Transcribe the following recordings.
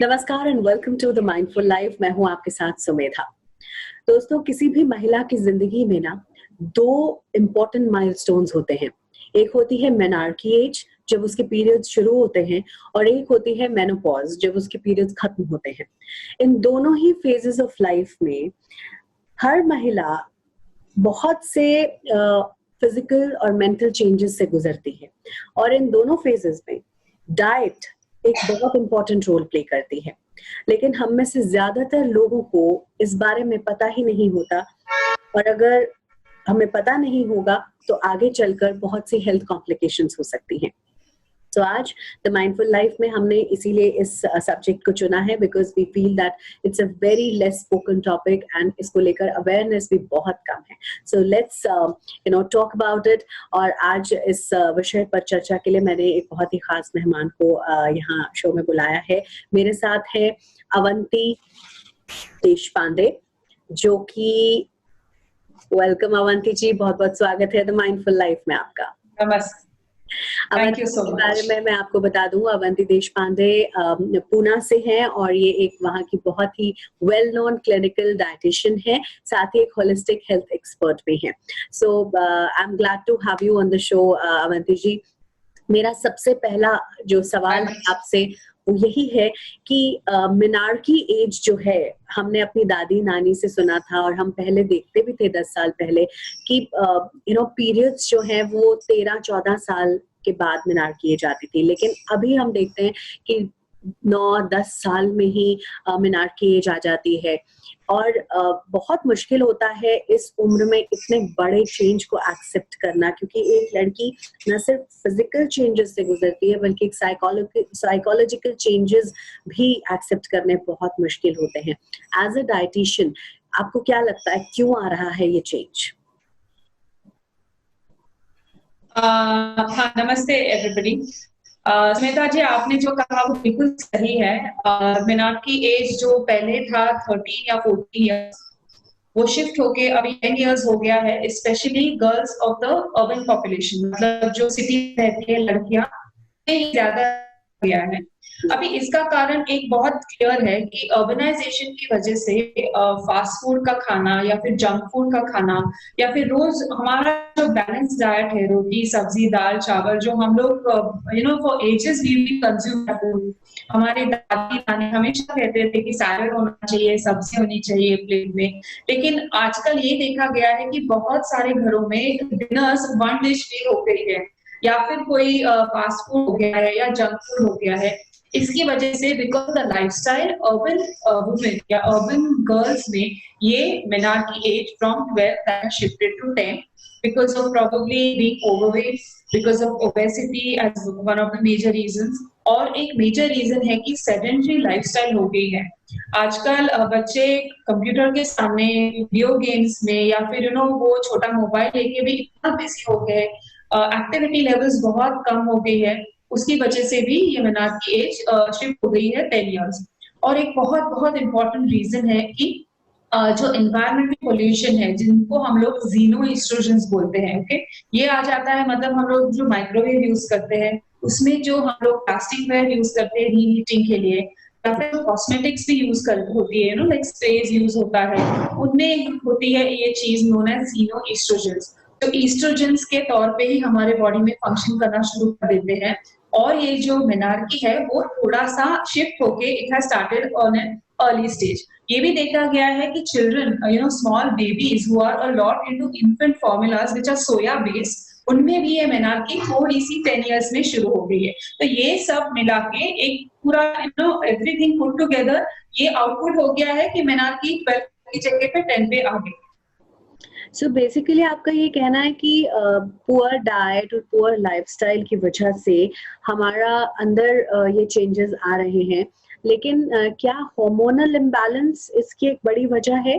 नमस्कार and welcome to the mindful life. मैं हूं आपके साथ सुमेधा। दोस्तों, किसी भी महिला की जिंदगी में ना दो इम्पोर्टेंट माइलस्टोन्स होते हैं। एक होती है मेनार्की एज, जब उसके पीरियड्स शुरू होते हैं, और एक होती है मेनोपॉज, जब उसके पीरियड्स खत्म होते हैं। इन दोनों ही फेजेस ऑफ लाइफ में हर महिला बहुत से फिजिकल और मेंटल चेंजेस से गुजरती है, और इन दोनों फेजेस में डाइट एक बहुत इंपॉर्टेंट रोल प्ले करती है। लेकिन हम में से ज्यादातर लोगों को इस बारे में पता ही नहीं होता, और अगर हमें पता नहीं होगा तो आगे चलकर बहुत सी हेल्थ कॉम्प्लिकेशंस हो सकती हैं। तो आज द माइंडफुल लाइफ में हमने इसीलिए इस सब्जेक्ट को चुना है, because we feel that it's a very less spoken topic and इसको लेकर अवेयरनेस भी बहुत कम है। So let's talk about it. और आज इस विषय पर चर्चा के लिए मैंने एक बहुत ही खास मेहमान को यहाँ शो में बुलाया है। मेरे साथ है अवंती देशपांडे, जो कि वेलकम अवंती जी, बहुत बहुत स्वागत है द माइंडफुल लाइफ में आपका। नमस्ते। अवंती के बारे में मैं आपको बता दूं, अवंती देशपांडे पूना से हैं और ये एक वहाँ की बहुत ही वेल नोन क्लिनिकल डाइटिशियन है, साथ ही एक होलिस्टिक हेल्थ एक्सपर्ट भी हैं। So I am glad to have you on the show Avanti ji. मेरा सबसे पहला जो सवाल आपसे वो यही है कि मिनार्की एज जो है, हमने अपनी दादी नानी से सुना था और हम पहले देखते भी थे 10 साल पहले कि पीरियड्स जो है वो 13-14 साल के बाद मिनार्की एज आती थी। लेकिन अभी हम देखते हैं कि 9-10 साल में ही मिनार्की एज आ जाती है, और बहुत मुश्किल होता है इस उम्र में इतने बड़े चेंज को एक्सेप्ट करना, क्योंकि एक लड़की न सिर्फ फिजिकल चेंजेस से गुजरती है बल्कि साइकोलॉजिकल चेंजेस भी एक्सेप्ट करने बहुत मुश्किल होते हैं। एज अ डाइटिशियन आपको क्या लगता है, क्यों आ रहा है ये चेंज? हाँ, नमस्ते एवरीबॉडी। स्मिता जी, आपने जो कहा वो बिल्कुल सही है। मिनार्की एज जो पहले था 13 या 14 ईयर्स, वो शिफ्ट होके अभी 10 ईयर्स हो गया है, specially girls of the urban population, मतलब जो सिटी में रहती है लड़कियां, ज्यादा गया है। अभी इसका कारण एक बहुत क्लियर है कि अर्बनाइजेशन की वजह से फास्ट फूड का खाना या फिर जंक फूड का खाना या फिर रोज हमारा जो बैलेंस डाइट है, रोटी सब्जी दाल चावल, जो हम लोग for ages we consume food. हमारे दादी नानी हमेशा कहते थे कि सैलड होना चाहिए, सब्जी होनी चाहिए प्लेट में। लेकिन आजकल ये देखा गया है कि बहुत सारे घरों में डिनर्स वन डिश मील हो गई है, या फिर कोई फास्ट फूड हो गया है या जंक फूड हो गया है। इसकी वजह से because the lifestyle urban women या अर्बन गर्ल्स में ये menarche age from 12 that shifted to 10 because of probably being overweight, because of obesity as one of the major reasons। और एक मेजर रीजन है कि सेडेंटरी लाइफस्टाइल हो गई है। आजकल बच्चे कंप्यूटर के सामने वीडियो गेम्स में या फिर वो छोटा मोबाइल लेके भी इतना बिजी हो गए, एक्टिविटी लेवल्स बहुत कम हो गई है। उसकी वजह से भी ये मेनार्की एज शिफ्ट हो गई है 10 इयर्स। और एक बहुत बहुत इंपॉर्टेंट रीजन है कि जो एनवायरमेंटल पोल्यूशन है, जिनको हम लोग जीनो एस्ट्रोजन्स बोलते हैं, ओके, ये आ जाता है। मतलब हम लोग जो माइक्रोवेव यूज करते हैं उसमें जो हम लोग प्लास्टिक वेयर यूज करते हैं रीहीटिंग के लिए, या फिर कॉस्मेटिक्स भी यूज कर होती है, लाइक स्प्रेज यूज होता है, उनमें होती है ये चीज नोन एज जीनो एस्ट्रोजन्स। तो एस्ट्रोजन्स के तौर पे ही हमारे बॉडी में फंक्शन करना शुरू कर देते हैं। और ये जो मेनार्की है वो थोड़ा सा शिफ्ट होके it has started on an early stage. ये भी देखा गया है कि children small babies who are a lot into infant formulas which are soya based, उनमें भी ये मेनार्की थोड़ी सी 10 इयर्स में शुरू हो गई है। तो ये सब मिला के एक पूरा एवरीथिंग पुट टुगेदर ये आउटपुट हो गया है कि मेनार्की 12 की जगह पे 10 पे आ गई। सो बेसिकली आपका ये कहना है कि पुअर डाइट और पुअर लाइफस्टाइल की वजह से हमारा अंदर ये चेंजेस आ रहे हैं, लेकिन क्या हार्मोनल इम्बैलेंस इसकी एक बड़ी वजह है?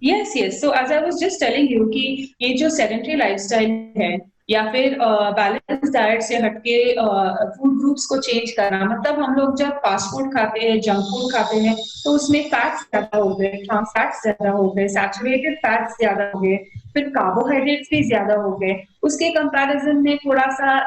Yes yes, so as I was just telling you कि ये जो सेडेंटरी लाइफस्टाइल है या फिर बैलेंस डाइट से हटके फूड ग्रुप्स को चेंज करना। मतलब हम लोग जब फास्ट फूड खाते हैं, जंक फूड खाते हैं, तो उसमें फैट्स ज्यादा हो गए, ट्रांस फैट्स ज्यादा हो गए, सैचुरेटेड फैट्स ज्यादा हो गए, फिर कार्बोहाइड्रेट्स भी ज्यादा हो गए। उसके कंपैरिजन में थोड़ा सा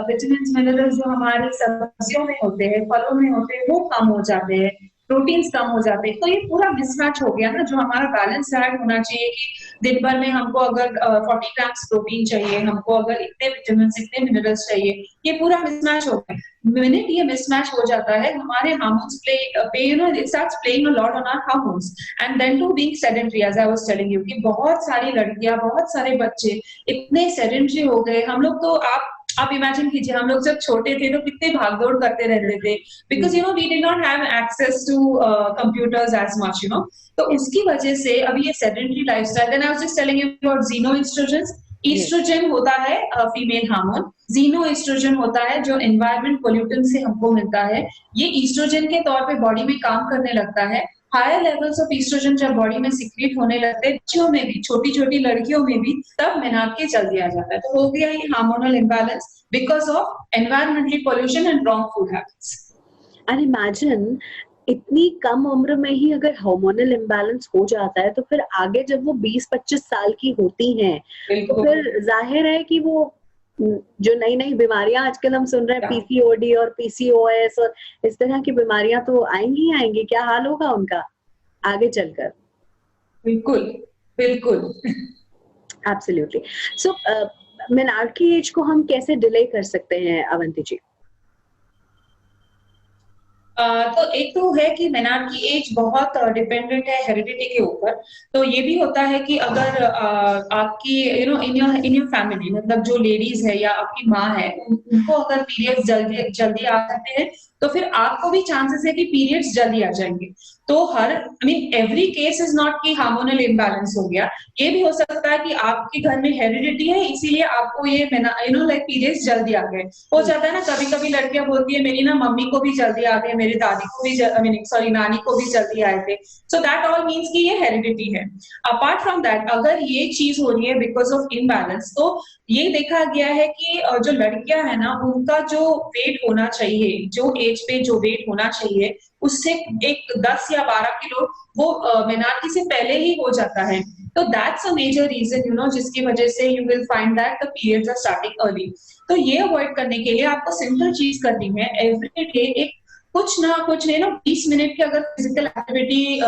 विटामिन मिनरल्स जो हमारे सब्जियों में होते हैं, फलों में होते हैं, वो कम हो जाते हैं, प्रोटीन्स कम हो जाते हैं। तो ये पूरा मिसमैच हो गया ना, जो हमारा बैलेंस डाइट होना चाहिए कि दिन भर में हमको अगर 40 ग्राम्स प्रोटीन चाहिए, हमको अगर इतने विटामिन इतने मिनरल्स चाहिए, ये पूरा मिसमैच हो गया। मिनट ये मिसमैच हो जाता है, हमारे hormones play you know it starts playing a lot on our hormones and then to being sedentary, as I was telling you, कि बहुत सारी लड़कियां, बहुत सारे बच्चे इतने सेडेंटरी हो गए। हम लोग तो आप इमेजिन कीजिए, हम लोग जब छोटे थे तो कितने भागदौड़ करते रहते थे, because you know we did not have access to computers as much, you know. तो उसकी वजह से अभी ये sedentary lifestyle. Then I was just telling you about xenoestrogens. Estrogen होता है फीमेल हार्मोन, ज़ीनोएस्ट्रोजन होता है जो एनवायरमेंट पोल्यूटेंट से हमको मिलता है। ये ईस्ट्रोजन के तौर पे बॉडी में काम करने लगता है। हायर लेवल्स ऑफ ईस्ट्रोजन जब बॉडी में सीक्रेट होने लगते हैं, बच्चियों में भी, छोटी छोटी लड़कियों में भी, तब मेनार्के चल दिया जाता है। तो हो गया ये hormonal imbalance because of environmental pollution and wrong food habits. And imagine, इतनी कम उम्र में ही अगर हार्मोनल इम्बैलेंस हो जाता है, तो फिर आगे जब वो 20-25 साल की होती हैं, तो फिर जाहिर है कि वो जो नई नई बीमारियां आजकल हम सुन रहे हैं, पीसीओडी और पीसीओएस और इस तरह की बीमारियां तो आएंगी ही आएंगी। क्या हाल होगा उनका आगे चलकर? बिल्कुल बिल्कुल। एब्सोल्युटली। सो मेनार्की एज को हम कैसे डिले कर सकते हैं अवंती जी? तो एक तो है कि मेनार्की एज बहुत डिपेंडेंट है हेरिडिटी के ऊपर। तो ये भी होता है कि अगर आपकी you know in your family, मतलब जो लेडीज है या आपकी माँ है, उनको अगर पीरियड्स जल्दी जल्दी आ जाते हैं, तो फिर आपको भी चांसेस है कि पीरियड्स जल्दी आ जाएंगे। तो हर I mean every case is not कि हार्मोनल इम्बैलेंस हो गया। ये भी हो सकता है कि आपके घर में हेरिडिटी है, इसीलिए आपको ये यू नो लाइक पीरियड्स जल्दी आ गए। हो जाता है ना, कभी कभी लड़कियां बोलती है मेरी ना मम्मी को भी जल्दी आ गए, मेरी दादी को भी आई मीन सॉरी नानी को भी जल्दी आए थे। सो दैट ऑल मीन्स कि ये हेरिडिटी है। अपार्ट फ्रॉम दैट, अगर ये चीज हो रही है बिकॉज ऑफ इम्बैलेंस, तो ये देखा गया है कि जो लड़कियां है ना, उनका जो वेट होना चाहिए, जो एज पे जो वेट होना चाहिए, उससे एक 10 या 12 किलो वो मेनार्की से पहले ही हो जाता है। तो that's a major reason, you know, जिसकी वजह से you will find that the periods are starting early. तो ये अवॉइड करने के लिए आपको सिंपल चीज करनी है, एवरी डे एक कुछ ना कुछ नहीं ना 20 मिनट की अगर फिजिकल एक्टिविटी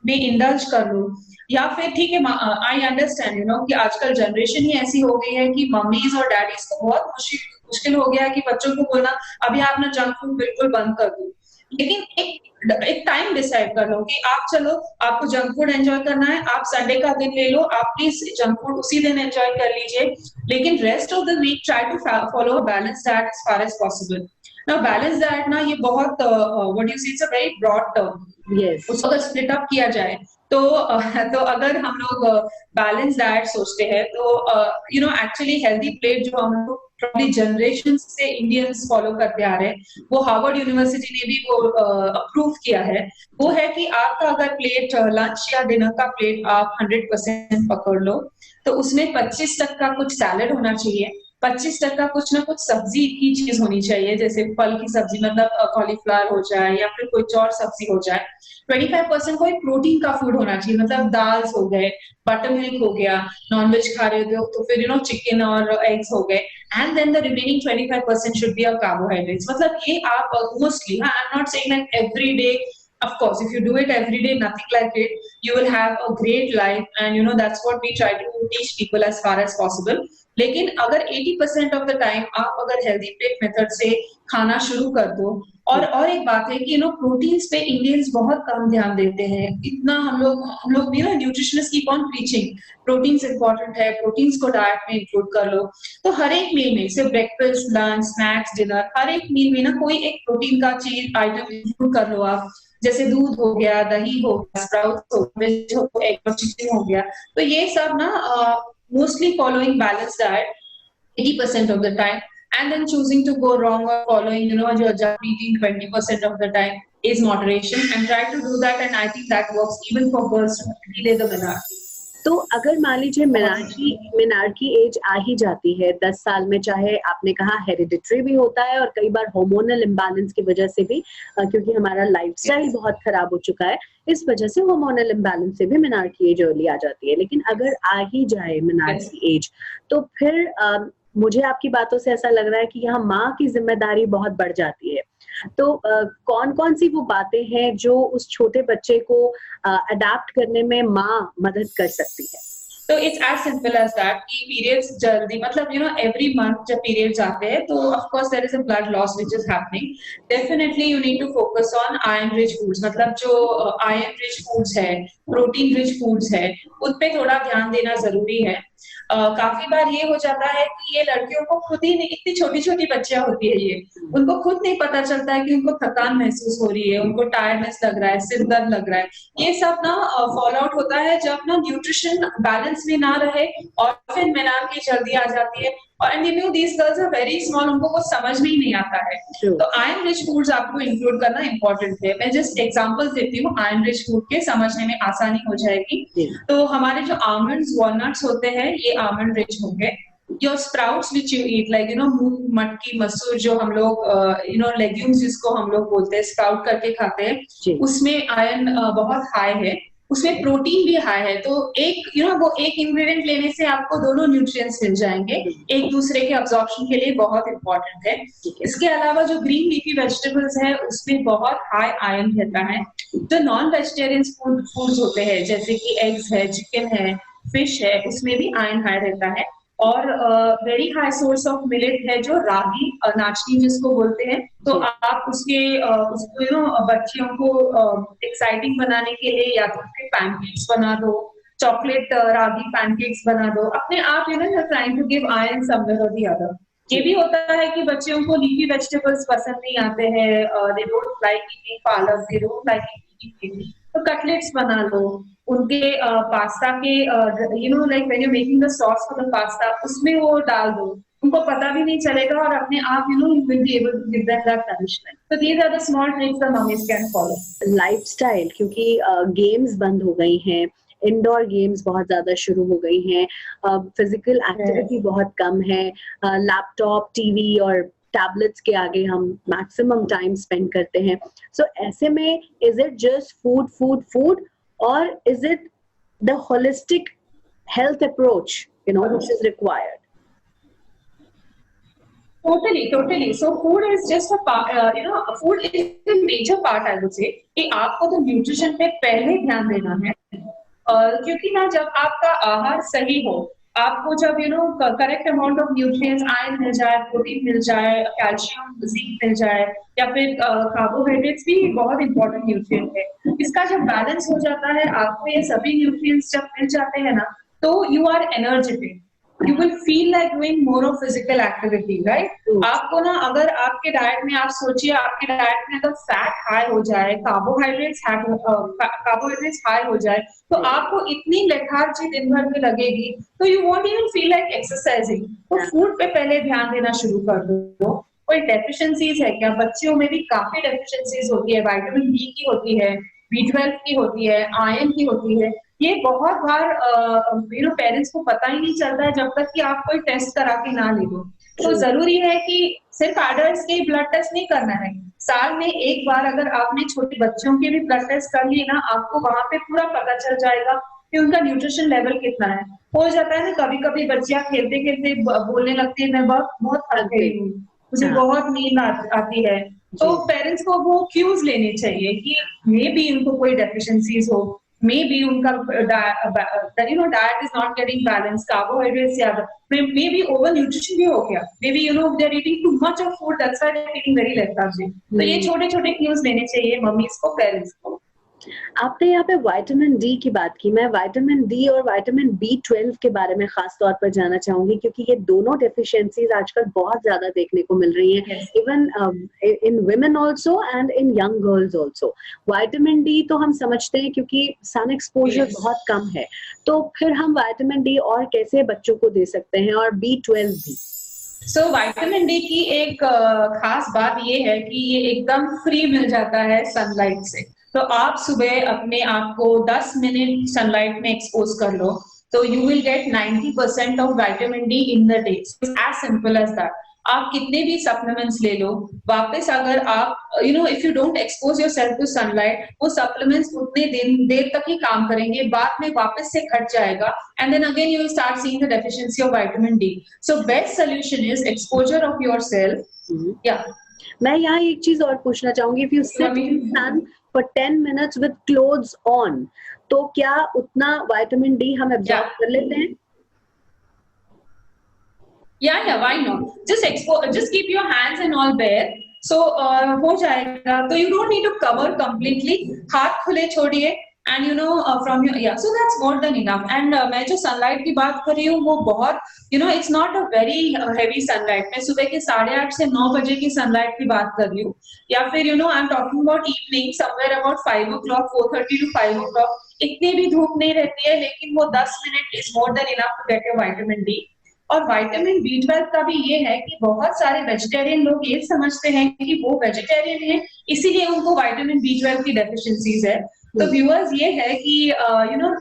में इंडल्ज कर लो। या फिर ठीक है, आई अंडरस्टैंड यू नो कि आजकल जनरेशन ही ऐसी हो गई है कि मम्मीज और डैडीज को बहुत मुश्किल हो गया है कि बच्चों को बोलना अभी आप ना जंक फूड बिल्कुल बंद कर दो। लेकिन एक टाइम डिसाइड कर लो कि आप चलो, आपको जंक फूड एंजॉय करना है, आप संडे का दिन ले लो, आप प्लीज जंक फूड उसी दिन एंजॉय कर लीजिए, लेकिन rest of the week try to follow a balance diet as far as possible. ना बैलेंस डाइट ना ये बहुत what you say it's a very broad term. Yes. उसको अगर स्प्लिट अप किया जाए तो अगर हम लोग बैलेंस डाइट सोचते हैं, तो you know actually healthy plate जो हम लोग प्रॉब्ली जनरेशन से इंडियंस फॉलो करते आ रहे हैं, वो हार्वर्ड यूनिवर्सिटी ने भी वो अप्रूव किया है। वो है कि आपका अगर प्लेट लंच या डिनर का प्लेट आप 100% पकड़ लो, तो उसमें 25% का कुछ सैलेड होना चाहिए, 25% का कुछ ना कुछ सब्जी की चीज होनी चाहिए, जैसे फल की सब्जी, मतलब कॉलीफ्लावर हो जाए या फिर कोई और सब्जी हो जाए। 25% कोई प्रोटीन का फूड होना चाहिए, मतलब दाल हो गए, बटर मिल्क हो गया, नॉनवेज खा रहे हो तो फिर यू नो चिकन और एग्स हो गए, and then the remaining 25% should be a carbohydrates. मतलब ये आप mostly, I am not saying like every day, of course if you do it every day, nothing like it, you will have a great life, and you know that's what we try to teach people as far as possible. लेकिन अगर 80% of the time आप अगर healthy plate method से खाना शुरू कर दो, और एक बात है कि यू नो प्रोटीन्स पे इंडियंस बहुत कम ध्यान देते हैं। इतना हम लोग you know nutritionist keep on preaching proteins important है, प्रोटीन्स को डाइट में इंक्लूड कर लो। तो हर एक मील में, सिर्फ ब्रेकफास्ट, लंच, स्नैक्स, डिनर, हर एक मील में ना कोई एक प्रोटीन का चीज आइटम इंक्लूड कर लो आप, जैसे दूध हो गया, दही हो गया, स्प्राउट्स हो गया, वेज हो गया, एग और चिकन हो गया। तो ये सब ना mostly following balanced diet 80% of the time, and then choosing to go wrong or following you know your junk eating 20% of the time is moderation, and try to do that, and I think that works even for girls to delay the menarche. तो अगर मान लीजिए menarche as आ ही जाती है 10 साल में, चाहे आपने कहा हेरिडिटरी भी होता है और कई बार हार्मोनल इम्बैलेंस की वजह से भी, क्योंकि हमारा लाइफस्टाइल बहुत खराब हो चुका है, इस वजह से हार्मोनल इम्बैलेंस से भी मेनार्की एज अर्ली आ जाती है। लेकिन अगर आ ही जाए मेनार्की एज, तो फिर मुझे आपकी बातों से ऐसा लग रहा है कि यहाँ माँ की जिम्मेदारी बहुत बढ़ जाती है। तो कौन कौन सी वो बातें हैं जो उस छोटे बच्चे को अडेप्ट करने में माँ मदद कर सकती है? तो it's as simple as that कि पीरियड्स जल्दी, मतलब एवरी मंथ जब पीरियड्स आते हैं तो of course there is a blood loss which is happening. Definitely you need to focus on iron rich foods, मतलब जो आयरन रिच फूड्स है, प्रोटीन रिच फूड्स है, उन पे थोड़ा ध्यान देना जरूरी है। काफी बार ये हो जाता है कि ये लड़कियों को खुद ही नहीं, इतनी छोटी छोटी बच्चियां होती है ये, उनको खुद नहीं पता चलता है कि उनको थकान महसूस हो रही है, उनको टायर्डनेस लग रहा है, सिर दर्द लग रहा है। ये सब ना फॉल आउट होता है जब ना न्यूट्रिशन बैलेंस में ना रहे और फिर मेनार्की जल्दी आ जाती है। और and you know these girls are very small, उनको कुछ समझ में ही नहीं आता है। तो आयरन रिच फूड्स आपको इंक्लूड करना इंपॉर्टेंट है। मैं जस्ट एग्जांपल्स देती हूँ आयरन रिच फूड के, समझने में आसानी हो जाएगी। तो हमारे जो आलमंड्स, वॉलनट्स होते हैं, ये आलमंड रिच होंगे। Your sprouts which you eat, like moong, matki, masoor, जो हम लोग लेग्यूम्स जिसको हम लोग बोलते हैं, स्प्राउट करके खाते हैं, उसमें आयरन बहुत हाई है, उसमें प्रोटीन भी हाई है। तो एक वो एक इंग्रेडिएंट लेने से आपको दोनों न्यूट्रिएंट्स मिल जाएंगे, एक दूसरे के अब्जॉर्प्शन के लिए बहुत इंपॉर्टेंट है। इसके अलावा जो ग्रीन लीफी वेजिटेबल्स है उसमें बहुत हाई आयरन रहता है। जो नॉन वेजिटेरियन फूड्स होते हैं जैसे कि एग्स है, चिकन है, फिश है, उसमें भी आयरन हाई रहता है। और very high source of millet है जो रागी, नाचनी जिसको बोलते हैं। तो आप उसको बच्चियों को एक्साइटिंग बनाने के लिए या तो उसके पैनकेक्स बना दो, चॉकलेट रागी पैनकेक्स बना दो, अपने आप trying to give iron somewhere और द अदर। ये भी होता है कि बच्चों को लीफी वेजिटेबल्स पसंद नहीं आते हैं, दे डोंट लाइक ईटिंग पालक, दे डोंट लाइक ईटिंग, तो कटलेट्स बना लो उनके, पास्ता के like when you making the sauce for the pasta, उसमें वो डाल दो, उनको पता भी नहीं चलेगा और अपने आप you will be able to give them that nourishment. So these are the small tricks the mummies can follow. Lifestyle, क्योंकि गेम्स बंद हो गई हैं, इंडोर गेम्स बहुत ज्यादा शुरू हो गई हैं, फिजिकल एक्टिविटी बहुत कम है, लैपटॉप, टीवी और टैबलेट्स के आगे हम मैक्सिमम टाइम स्पेंड करते हैं। सो ऐसे में is it just food food food, or is it the holistic health approach which is required? Totally. So food is just a part, food is a major part, I would say, कि आपको तो nutrition पे पहले ध्यान देना है। क्योंकि ना जब आपका आहार सही हो, आपको जब correct amount of nutrients, iron मिल जाए, प्रोटीन मिल जाए, कैल्शियम, जिंक मिल जाए, या फिर कार्बोहाइड्रेट्स भी बहुत इंपॉर्टेंट न्यूट्रिएंट है। इसका जब बैलेंस हो जाता है, आपको ये सभी न्यूट्रिएंट्स जब मिल जाते हैं ना, तो you are energetic, you will feel like doing more of physical activity, right? आपको ना, अगर आपके डाइट में, आप सोचिए आपके डाइट में अगर फैट हाई हो जाए, कार्बोहाइड्रेट्स हाई हो जाए, तो आपको इतनी लेथार्जी दिन भर में लगेगी, तो you won't even feel like exercising. तो फूड पे पहले ध्यान देना शुरू कर दो। कोई डेफिशिएंसीज है क्या? बच्चियों में भी काफी डेफिशिएंसीज होती है, विटामिन डी की होती है, B12 की होती है, आयरन की होती है। ये बहुत बार पेरेंट्स को पता ही नहीं चलता है जब तक कि आप कोई टेस्ट करा के ना ले लो। तो जरूरी है कि सिर्फ एडल्ट्स के ब्लड टेस्ट नहीं करना है, साल में एक बार अगर आपने छोटे बच्चों के भी ब्लड टेस्ट कर लिए ना, आपको वहां पे पूरा पता चल जाएगा कि उनका न्यूट्रिशन लेवल कितना है। हो जाता है ना कभी कभी बच्चियां खेलते खेलते बोलने लगती है, मैं बहुत थक गई हूँ, मुझे बहुत नींद आती है। तो पेरेंट्स को वो क्यूज लेने चाहिए कि मे बी उनको कोई डेफिशिएंसीज हो, मे बी उनका diet is not getting balance, carbohydrates ज्यादा, मे बी ओवर न्यूट्रिशन भी हो गया, maybe they are eating too much of food, that's why they are eating very lethargic. तो ये छोटे छोटे क्यूज लेने चाहिए मम्मीज को, पेरेंट्स को। आपने यहाँ पे विटामिन डी की बात की, मैं विटामिन डी और विटामिन B12 के बारे में खास तौर पर जानना चाहूंगी, क्योंकि ये दोनों डेफिशिएंसीज आजकल बहुत ज्यादा देखने को मिल रही हैं, even in women also and in young girls also. Vitamin D तो हम समझते हैं क्योंकि सन एक्सपोजर बहुत कम है, तो फिर हम विटामिन डी और कैसे बच्चों को दे सकते हैं, और B12 भी? सो विटामिन डी की एक खास बात ये है कि ये एकदम फ्री मिल जाता है सनलाइट से। तो आप सुबह अपने आप को 10 मिनट सनलाइट में एक्सपोज कर लो, So you will get 90% of vitamin D in the day. So it's as simple as that. आप कितने भी सप्लीमेंट्स ले लो, वापस अगर आप if you don't expose yourself to sunlight, वो सप्लीमेंट्स उतने देर तक ही काम करेंगे, बाद में वापस से घट जाएगा, and then again you will start seeing the deficiency of vitamin D. So best solution is exposure of yourself. या मैं यहाँ एक चीज और पूछना चाहूंगी, if you sit in sun for 10 minutes with clothes on, तो क्या उतना विटामिन डी हम एब्जॉर्ब कर लेते हैं? Yeah, why not? Just keep your hands and all bare. So हो जाएगा. So you don't need to cover completely. हाथ खुले छोड़िए, and from your so that's more than enough. And मैं जो sunlight की बात कर रही हूँ वो बहुत it's not a very heavy sunlight. मैं सुबह के 8:30 से 9 बजे की sunlight की बात कर रही हूँ, या फिर I'm talking about evening somewhere about 5 o'clock, 4:30 to 5 o'clock. इतनी भी धूप नहीं रहती है, लेकिन वो 10 minute is more than enough to get your vitamin D. और विटामिन B12 का भी ये है कि बहुत सारे वेजिटेरियन लोग ये समझते हैं कि वो वेजिटेरियन है, इसीलिए उनको विटामिन B12 की डेफिशिएंसीज है. तो व्यूअर्स, ये है कि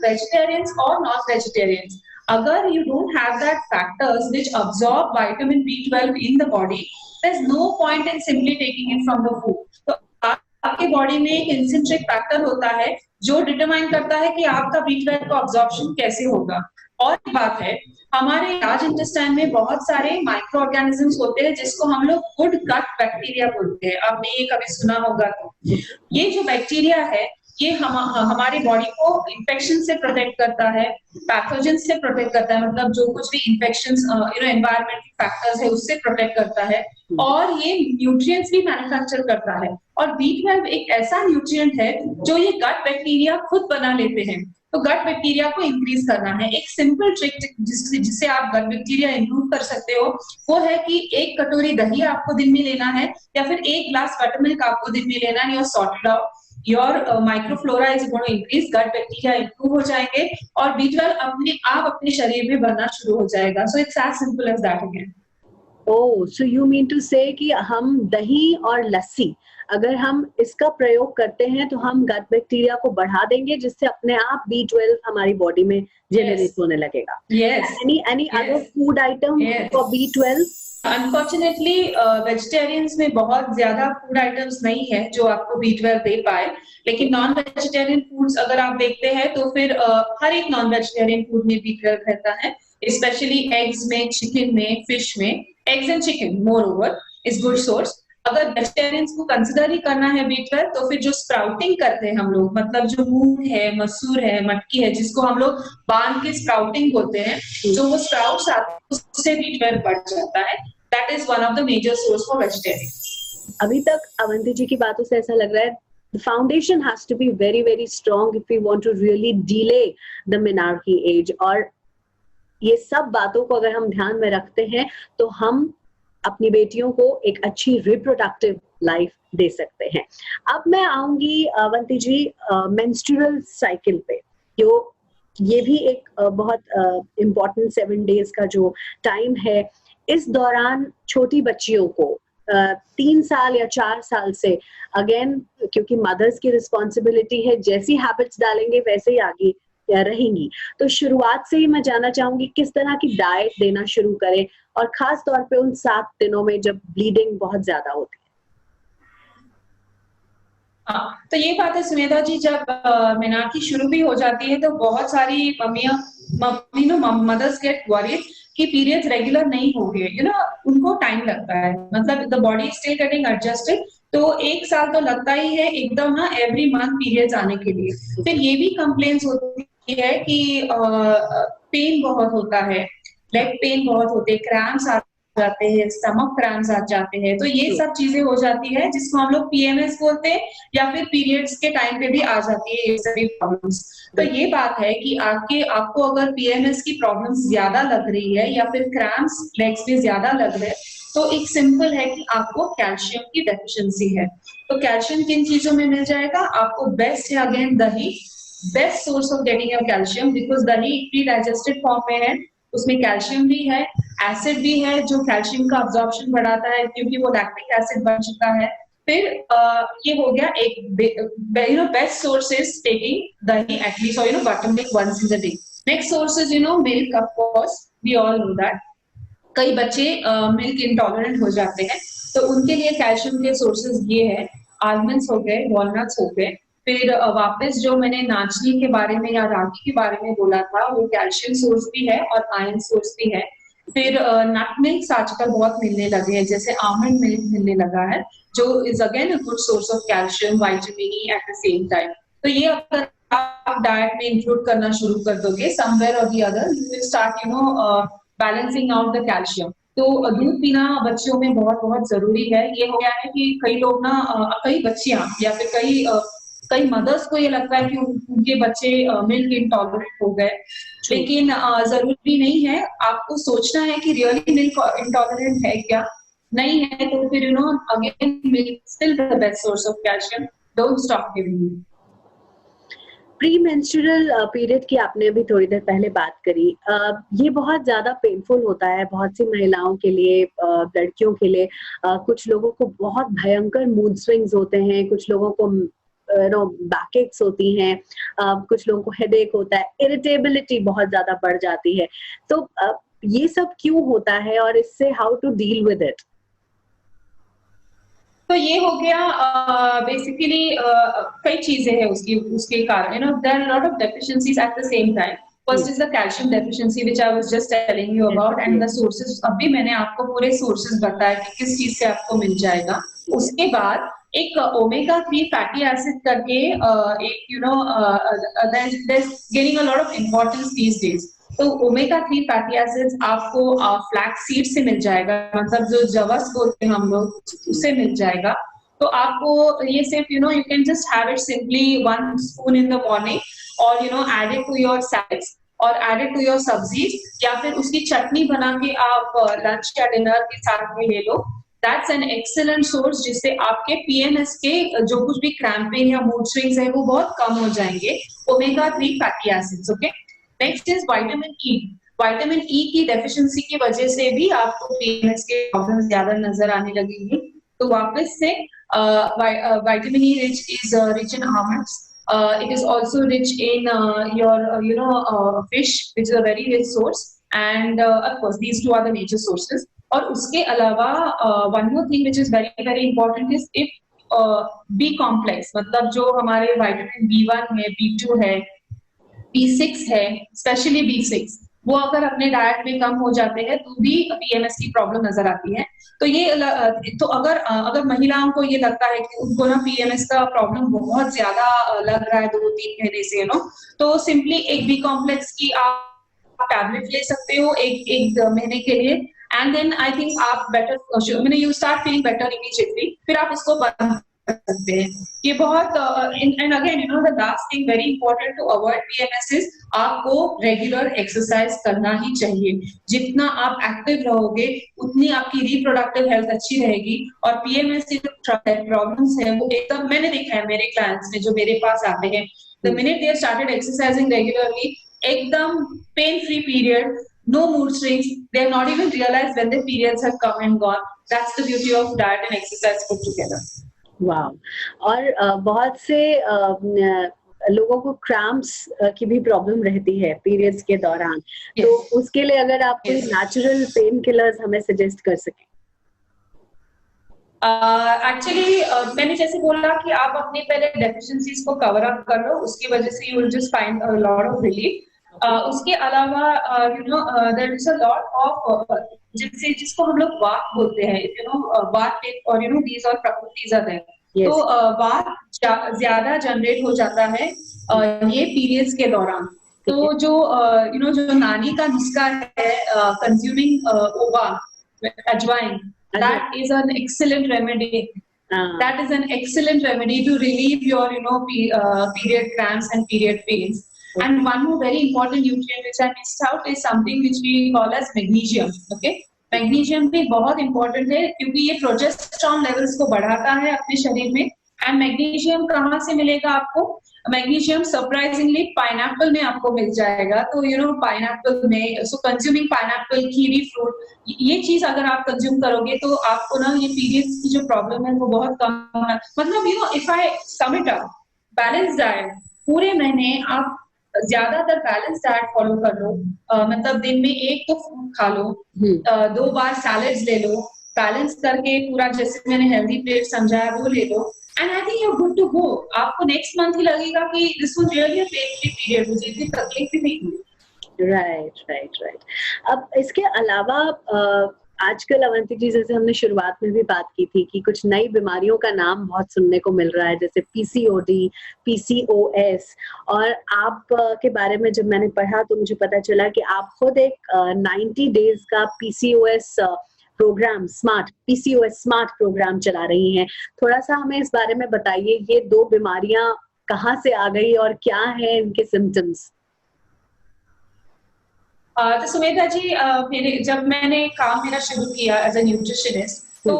वेजिटेरियंस और नॉन वेजिटेरियंस, अगर you don't have that factors which absorb vitamin B12 in the body, there's no point in simply taking it from the food. तो आपके बॉडी में एक इंट्रिंसिक फैक्टर होता है जो डिटरमाइन करता है कि आपका B12 का अब्जॉर्प्शन कैसे होगा. और बात है, हमारे लार्ज इंटेस्टाइन में बहुत सारे माइक्रो ऑर्गेनिजम्स होते हैं जिसको हम लोग गुड गट बैक्टीरिया बोलते हैं. आपने ये कभी सुना होगा. तो ये जो बैक्टीरिया है, ये हमारी बॉडी को इन्फेक्शन से प्रोटेक्ट करता है, पैथोजन से प्रोटेक्ट करता है, मतलब जो कुछ भी इन्फेक्शंस एनवायरमेंटल फैक्टर्स है उससे प्रोटेक्ट करता है, और ये न्यूट्रिएंट्स भी मैन्युफैक्चर करता है. और B12 एक ऐसा न्यूट्रिएंट है जो ये गट बैक्टीरिया खुद बना लेते हैं. तो गट बैक्टीरिया को इंक्रीज करना है. एक सिंपल ट्रिक जिससे आप गट बैक्टीरिया इंप्रूव कर सकते हो, वो है कि 1 कटोरी दही आपको दिन में लेना है, या फिर 1 ग्लास बटर मिल्क आपको दिन में लेना है. Your sorted out, your microflora is going to increase, gut bacteria improve हो जाएंगे, और B12 अपने शरीर में बनना शुरू हो जाएगा. So it's as simple as that again. Oh, so you mean to say कि हम दही और लस्सी अगर हम इसका प्रयोग करते हैं तो हम गट बैक्टीरिया को बढ़ा देंगे, जिससे अपने आप B12 हमारी बॉडी में जेनरेट होने लगेगा. Yes. Any other food item for B12? Unfortunately vegetarians में बहुत ज्यादा फूड आइटम्स नहीं है जो आपको B12 दे पाए, लेकिन नॉन वेजिटेरियन फूड्स अगर आप देखते हैं तो फिर हर एक नॉन वेजिटेरियन फूड में B12 रहता है, स्पेशली एग्स में, चिकन में, फिश में. Eggs and chicken more over is good source. अगर वेजिटेरियंस को कंसिडर ही करना है B12, तो फिर जो स्प्राउटिंग करते हैं हम लोग, मतलब जो मूंग है, मसूर है, मटकी है, जिसको हम लोग बांध के स्प्राउटिंग बोलते हैं, जो वो स्प्राउट्स आते हैं उससे B12 बढ़ जाता है. That is one of the major source for vegetarians. अभी तक अवंती जी की बातों से ऐसा लग रहा है the foundation has to be very very strong if we want to really delay the menarche age. और ये सब बातों को अगर हम ध्यान में रखते हैं तो हम अपनी बेटियों को एक अच्छी रिप्रोडक्टिव लाइफ दे सकते हैं. अब मैं आऊंगी अवंती जी मेंस्ट्रुअल साइकिल पे. ये भी एक बहुत इम्पोर्टेंट 7 डेज का जो टाइम है. इस दौरान छोटी बच्चियों को 3 साल या 4 साल से, अगेन क्योंकि मदर्स की रिस्पॉन्सिबिलिटी है, जैसी हैबिट्स डालेंगे वैसे ही आगे रहेंगी. तो शुरुआत से ही मैं जानना चाहूंगी किस तरह की डाइट देना शुरू करें, और खास तौर पे उन 7 दिनों में जब ब्लीडिंग बहुत ज्यादा होती है. हाँ, तो ये बात है सुमेधा जी, जब मेनार्की शुरू भी हो जाती है तो बहुत सारी मदर्स गेट वरीड कि पीरियड्स रेगुलर नहीं होंगे. उनको टाइम लगता है, मतलब the body is still getting adjusted. तो 1 साल तो लगता ही है एकदम ना एवरी मंथ पीरियड्स आने के लिए. फिर ये भी कंप्लेंट्स होती है कि पेन बहुत होता है, लेग पेन बहुत होते हैं, क्रैम्प्स आ जाते हैं, स्टमक क्रैम्प्स आ जाते हैं. तो ये सब चीजें हो जाती है जिसको हम लोग PMS बोलते हैं, या फिर पीरियड्स के टाइम पे भी आ जाती है ये सभी प्रॉब्लम्स. तो ये बात है कि आपको अगर PMS की प्रॉब्लम्स ज्यादा लग रही है या फिर क्रैम्प्स लेग्स पे ज्यादा लग रहे हैं, तो एक सिंपल है कि आपको कैल्शियम की डेफिशिएंसी है. तो कैल्शियम किन चीजों में मिल जाएगा आपको? बेस्ट है अगेन दही, best source of getting your calcium, because दही प्री डाइजेस्टेड फॉर्म में है, उसमें कैल्शियम भी है, एसिड भी है जो कैल्शियम का अब्जॉर्प्शन बढ़ाता है क्योंकि वो लैक्टिक एसिड बन चुका है. फिर ये हो गया एक best source is taking dahi at least, और butter milk once in the day. Next source is milk, of course we all know that. कई बच्चे मिल्क इंटॉलरेंट हो जाते हैं, तो उनके लिए कैल्शियम के सोर्सेज ये है, आलमंड्स हो गए, वॉलनट्स हो गए। फिर वापस जो मैंने नाचनी के बारे में या रागी के बारे में बोला था, वो कैल्शियम सोर्स भी है और आयरन सोर्स भी है। फिर नट मिल्क आजकल बहुत मिलने लगे हैं, जैसे आलमंड मिल्क मिलने लगा है, जो is again a good source of calcium, vitamin E eight the same time. तो ये अगर आप डाइट में इंक्लूड करना शुरू कर दोगे, समवेयर और the other you will start balancing out the calcium. तो दूध पीना बच्चों में बहुत बहुत जरूरी है। ये हो गया है कि कई लोग ना, कई बच्चियां या फिर कई मदर्स को ये लगता है कि उनके बच्चे मिल्क इंटॉलरेंट हो गए, लेकिन जरूरी नहीं है। आपको सोचना है कि रियली मिल्क इंटॉलरेंट है क्या, नहीं है तो फिर again milk still the best source of calcium, don't stop giving. Pre menstrual period की आपने अभी थोड़ी देर पहले बात करी। ये बहुत ज्यादा पेनफुल होता है बहुत सी महिलाओं के लिए, लड़कियों के लिए। कुछ लोगों को बहुत भयंकर मूड स्विंग्स होते हैं, कुछ लोगों को बैक एक्स होती हैं, कुछ लोगों को हेडेक होता है, इरिटेबिलिटी बहुत ज्यादा बढ़ जाती है। तो ये सब क्यों होता है और इससे how to deal with it? तो ये हो गया बेसिकली कई चीजें हैं उसके कारण, there are lot of deficiencies at the same time. First is the calcium deficiency which I was just telling you about, and the sources, अभी मैंने आपको पूरे सोर्सेज बताए कि किस चीज से आपको मिल जाएगा। उसके बाद एक ओमेगा 3 फैटी एसिड करके एक gaining a lot of importance these days. तो ओमेगा 3 फैटी एसिड्स आपको फ्लैक्स सीड से मिल जाएगा, मतलब जो जवस बोलते हैं हम लोग, उससे मिल जाएगा। तो आपको ये सिर्फ you can just have it simply 1 spoon in the morning, और add it to your salads और add it to your sabzis, या फिर उसकी चटनी बना के आप लंच या डिनर के साथ में ले लो। दैट्स एन एक्सेलेंट सोर्स, जिससे आपके पीएमएस के जो कुछ भी क्रैम्पिंग या मूड स्विंग्स है वो बहुत कम हो जाएंगे। Omega 3 fatty acids, okay. Next is vitamin E. Vitamin E की डेफिशिएंसी की वजह से भी आपको पीएमएस के प्रॉब्लम ज्यादा नजर आने लगेंगे। तो वापस से vitamin E rich in almonds, it is also rich in your fish, which is a very rich source, and of course these two are the major sources. और उसके अलावा one more thing which is very very important is if B complex, मतलब जो हमारे vitamin B1 है, B2 है, B6 है, specially B6, वो अगर अपने डाइट में कम हो जाते हैं तो भी पीएमएस की प्रॉब्लम नजर आती है। तो ये तो अगर महिलाओं को ये लगता है कि उनको ना पीएमएस का प्रॉब्लम बहुत ज्यादा लग रहा है 2-3 महीने से, तो सिंपली एक बी कॉम्प्लेक्स की आप टैबलेट ले सकते हो एक महीने के लिए, एंड देन आई थिंक आप better you start feeling better immediately, फिर आप इसको बंद कर सकते हैं। ये बहुत and again the last thing very important to avoid PMS is आपको रेगुलर एक्सरसाइज करना ही चाहिए। जितना आप एक्टिव रहोगे उतनी आपकी रिप्रोडक्टिव हेल्थ अच्छी रहेगी, और पीएमएस की जो प्रॉब्लम्स है वो एकदम, मैंने देखा है मेरे क्लाइंट्स में जो मेरे पास आते हैं, the minute they started exercising regularly, एकदम pain free period, no mood swings, they have not even realized when their periods have come and gone. That's the beauty of diet and exercise put together. वाह। और बहुत से लोगों को cramps की भी problem रहती है पीरियड्स के दौरान, तो उसके लिए अगर आप कोई नेचुरल पेन किलर्स हमें सजेस्ट कर सकें। एक्चुअली मैंने जैसे बोला कि आप अपने पहले डेफिशिएंसीज को कवर अप कर लो, उसकी वजह से you will just find a lot of relief. उसके अलावा there is a lot of जिसको हम लोग वात बोलते हैं, वात और these are prakritis are there. तो वात ज्यादा जनरेट हो जाता है ये पीरियड्स के दौरान। तो जो नानी का नुस्खा है, कंज्यूमिंग ओवा, अजवाइन, that is an excellent remedy. That is an excellent remedy to relieve your period cramps and period pains. Okay. And one more very important nutrient which I missed out is something which we call as magnesium. Okay, magnesium भी बहुत important है क्योंकि ये progesterone levels को बढ़ाता है अपने शरीर में। एंड मैग्नीशियम कहाँ से मिलेगा आपको? मैग्नीशियम सरप्राइजिंगली पाइनएप्पल में आपको मिल जाएगा। तो पाइनएप्पल में, सो कंज्यूमिंग पाइनएप्पल, कीवी फ्रूट, ये चीज अगर आप कंज्यूम करोगे तो आपको ना ये पीरियड्स की जो प्रॉब्लम है वो बहुत कम, मतलब if I sum it up, balance diet पूरे महीने आप ज्यादातर बैलेंस डाइट फॉलो कर लो। मतलब दिन में एक तो फ्रूट खा लो, 2 बार सैलेड्स ले लो, बैलेंस करके पूरा जैसे मैंने हेल्दी प्लेट समझाया वो ले लो, and I think you are good to go. आपको नेक्स्ट मंथ ही लगेगा कि this was really a pain free period, मुझे इतनी तकलीफ भी नहीं हुई। Right, right, right. अब इसके अलावा आजकल अवंती जी, जैसे हमने शुरुआत में भी बात की थी कि कुछ नई बीमारियों का नाम बहुत सुनने को मिल रहा है, जैसे पीसीओडी, पीसीओएस। और आप के बारे में जब मैंने पढ़ा तो मुझे पता चला कि आप खुद एक 90 डेज का PCOS programme, smart PCOS smart programme चला रही हैं। थोड़ा सा हमें इस बारे में बताइए, ये 2 बीमारियां कहाँ से आ गई और क्या है इनके सिम्टम्स? तो सुमेधा जी, जब मैंने काम मेरा शुरू किया एज अ न्यूट्रिशनिस्ट, तो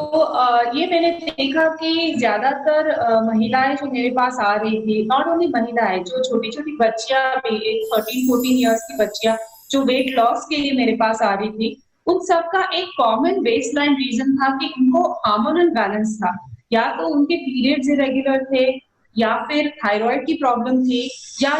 ये मैंने देखा कि ज्यादातर महिलाएं जो मेरे पास आ रही थी, नॉट ओनली महिलाएं, जो छोटी छोटी बच्चियां भी, 13-14 ईयर्स की बच्चियां जो वेट लॉस के लिए मेरे पास आ रही थी, उन सबका एक कॉमन बेसलाइन रीजन था कि उनको हार्मोनल बैलेंस था। या तो उनके पीरियड्स इरेगुलर थे, या फिर थायराइड की प्रॉब्लम थी, या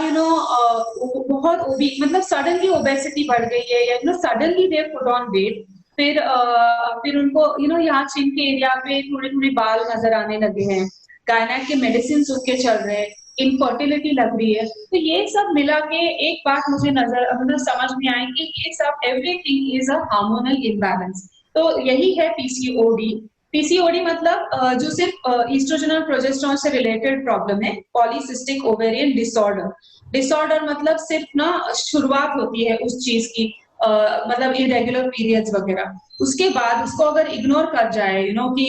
बहुत मतलब सडनली ओबेसिटी बढ़ गई है, या suddenly they put on weight. फिर उनको यहाँ चिन के एरिया पे थोड़े थोड़े बाल नजर आने लगे हैं, गायनेक के मेडिसिन उनके चल रहे हैं, इनफर्टिलिटी लग रही है। तो ये सब मिला के एक बात मुझे मतलब समझ में आई कि ये सब everything is a hormonal imbalance. तो यही है पीसीओडी। पीसीओडी मतलब जो सिर्फ ईस्ट्रोजन प्रोजेस्टेरोन से रिलेटेड प्रॉब्लम है, पॉलीसिस्टिक ओवेरियन डिसऑर्डर। डिसऑर्डर मतलब सिर्फ ना शुरुआत होती है उस चीज की, मतलब इरेगुलर पीरियड्स वगैरह, उसके बाद उसको अगर इग्नोर कर जाए, कि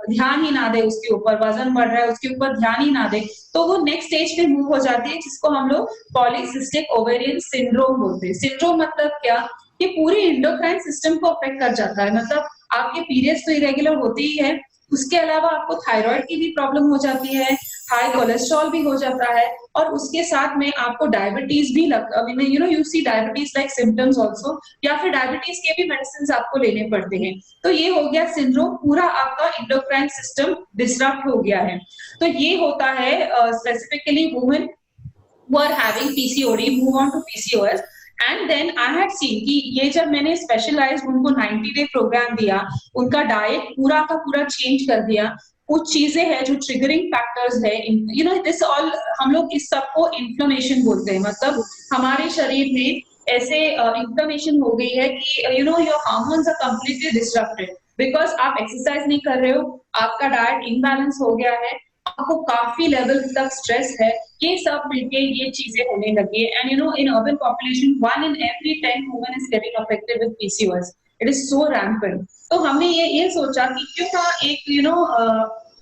ध्यान ही ना दे उसके ऊपर, वजन बढ़ रहा है उसके ऊपर ध्यान ही ना दे, तो वो नेक्स्ट स्टेज पे मूव हो जाती है, जिसको हम लोग पॉलीसिस्टिक ओवेरियन सिंड्रोम बोलते हैं। सिंड्रोम मतलब क्या, कि पूरे एंडोक्राइन सिस्टम को अफेक्ट कर जाता है। मतलब आपके पीरियड्स तो इरेगुलर होते ही है, उसके अलावा आपको थायराइड की भी प्रॉब्लम हो जाती है, हाई कोलेस्ट्रॉल भी हो जाता है, और उसके साथ में आपको डायबिटीज भी you see diabetes like symptoms also, या फिर डायबिटीज के भी मेडिसिन आपको लेने पड़ते हैं। तो ये हो गया सिंड्रोम, पूरा आपका एंडोक्राइन सिस्टम डिसरप्ट हो गया है। तो ये होता है specifically women who are having PCOD move on to PCOS। And then I had seen कि ये जब मैंने स्पेशलाइज उनको 90 डे प्रोग्राम दिया, उनका डाइट पूरा का पूरा चेंज कर दिया, कुछ चीजें हैं जो ट्रिगरिंग फैक्टर्स है, दिस ऑल, हम लोग इस सबको इन्फ्लेमेशन बोलते हैं। मतलब हमारे शरीर में ऐसे इन्फ्लेमेशन हो गई है कि your hormones are completely disturbed, because आप एक्सरसाइज नहीं कर रहे हो, आपका डाइट इम्बैलेंस हो गया है, आपको काफी लेवल तक स्ट्रेस है, ये सब मिलके ये चीजें होने लगी है। And in urban population 1 in every 10 women is getting affected with PCOS। It is so rampant. तो हमने ये सोचा कि क्यों ना एक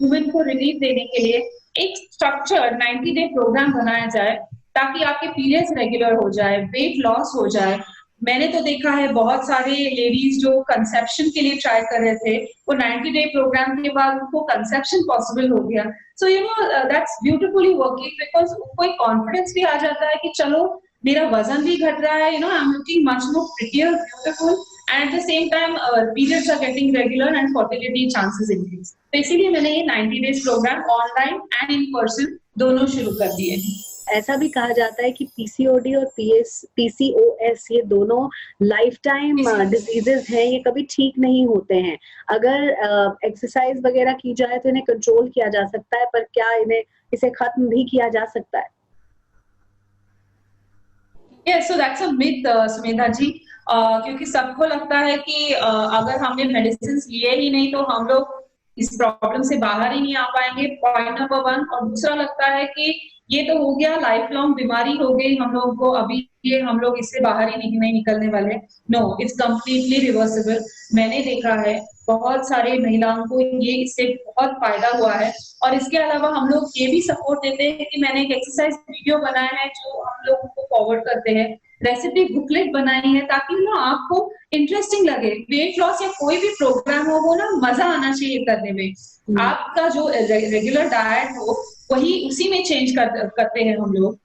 वुमेन को रिलीफ देने के लिए एक स्ट्रक्चर 90 डे प्रोग्राम बनाया जाए, ताकि आपके पीरियड्स रेगुलर हो जाए, वेट लॉस हो जाए। मैंने तो देखा है बहुत सारे लेडीज जो कंसेप्शन के लिए ट्राई कर रहे थे, वो 90 डे प्रोग्राम के बाद उनको कंसेप्शन पॉसिबल हो गया। So that's beautifully working, because उनको एक कॉन्फिडेंस भी आ जाता है कि चलो मेरा वजन भी घट रहा है, I am looking much more prettier, beautiful, and at the same time periods are getting regular and fertility chances increase. तो इसीलिए मैंने ये 90 days programme online and in person दोनों शुरू कर दिए हैं। ऐसा भी कहा जाता है कि पीसीओडी और पीसीओएस ये दोनों लाइफ टाइम डिजीजेस हैं, ये कभी ठीक नहीं होते हैं। अगर एक्सरसाइज वगैरह की जाए तो इन्हें कंट्रोल किया जा सकता है, पर क्या इसे खत्म भी किया जा सकता है? Yes, so that's a myth, Sumedha जी। क्योंकि सबको लगता है कि अगर हमने मेडिसिन लिए ही नहीं तो हम लोग इस प्रॉब्लम से बाहर ही नहीं आ पाएंगे, पॉइंट नंबर 1। और दूसरा लगता है कि ये तो हो गया लाइफ लॉन्ग बीमारी हो गई हम लोगों को, अभी ये हम लोग इससे बाहर ही नहीं निकलने वाले। No, it's completely reversible. मैंने देखा है बहुत सारे महिलाओं को ये इससे बहुत फायदा हुआ है। और इसके अलावा हम लोग ये भी सपोर्ट देते हैं कि मैंने एक एक्सरसाइज वीडियो बनाया है जो हम लोगों को फॉरवर्ड करते हैं, रेसिपी बुकलेट बनाई है, ताकि आपको इंटरेस्टिंग लगे। वेट लॉस या कोई भी प्रोग्राम हो, वो ना मजा आना चाहिए करने में। आपका जो रेगुलर डाइट हो वही उसी में चेंज करते हैं हम लोग।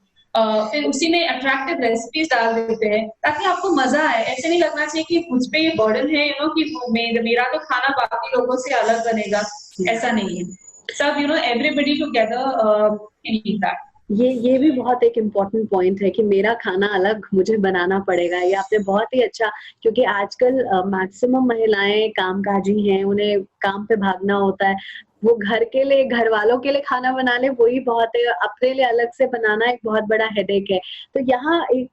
फिर उसी में अट्रैक्टिव रेसिपीज डाल देते हैं ताकि आपको मजा आए। ऐसे नहीं लगना चाहिए कि मुझ पे ये बर्डन है कि मेरा तो खाना बाकी लोगों से अलग बनेगा, ऐसा नहीं है। सब everybody together can eat that. ये भी बहुत एक इम्पोर्टेंट पॉइंट है कि मेरा खाना अलग मुझे बनाना पड़ेगा। ये आपने बहुत ही अच्छा, क्योंकि आजकल मैक्सिमम महिलाएं कामकाजी हैं, उन्हें काम पे भागना होता है। वो घर के लिए, घर वालों के लिए खाना बना ले वही बहुत है, अपने लिए अलग से बनाना एक बहुत बड़ा हेडेक है। तो यहाँ एक